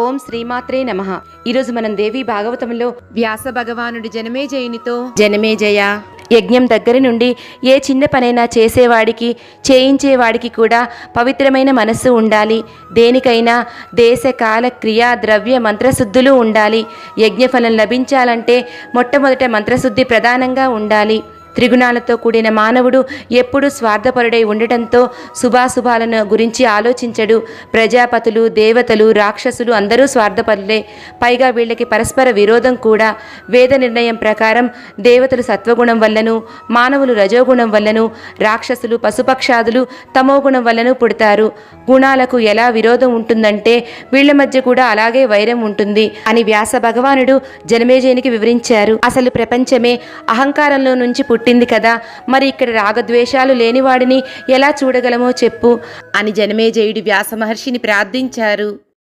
ఓం శ్రీమాత్రే నమః. ఈరోజు మనం దేవి భాగవతంలో వ్యాస భగవానుడి జనమేజయునితో జనమేజయ యజ్ఞం దగ్గర నుండి ఏ చిన్న పనైనా చేసేవాడికి చేయించేవాడికి కూడా పవిత్రమైన మనస్సు ఉండాలి. దేనికైనా దేశ కాల క్రియా ద్రవ్య మంత్రశుద్ధులు ఉండాలి. యజ్ఞఫలం లభించాలంటే మొట్టమొదట మంత్రశుద్ధి ప్రధానంగా ఉండాలి. త్రిగుణాలతో కూడిన మానవుడు ఎప్పుడూ స్వార్థపరుడై ఉండటంతో శుభాశుభాలను గురించి ఆలోచించడు. ప్రజాపతులు, దేవతలు, రాక్షసులు అందరూ స్వార్థపరులే. పైగా వీళ్ళకి పరస్పర విరోధం కూడా. వేద నిర్ణయం ప్రకారం దేవతలు సత్వగుణం వల్లను, మానవులు రజోగుణం వల్లను, రాక్షసులు పశుపక్షాదులు తమోగుణం వల్లను పుడతారు. గుణాలకు ఎలా విరోధం ఉంటుందంటే వీళ్ల మధ్య కూడా అలాగే వైరం ఉంటుంది అని వ్యాస భగవానుడు జనమేజయునికి వివరించారు. అసలు ప్రపంచమే అహంకారంలో నుంచి పుట్టింది కదా, మరి ఇక్కడ రాగద్వేషాలు లేనివాడిని ఎలా చూడగలమో చెప్పు అని జనమేజయుడు వ్యాస మహర్షిని ప్రార్థించారు.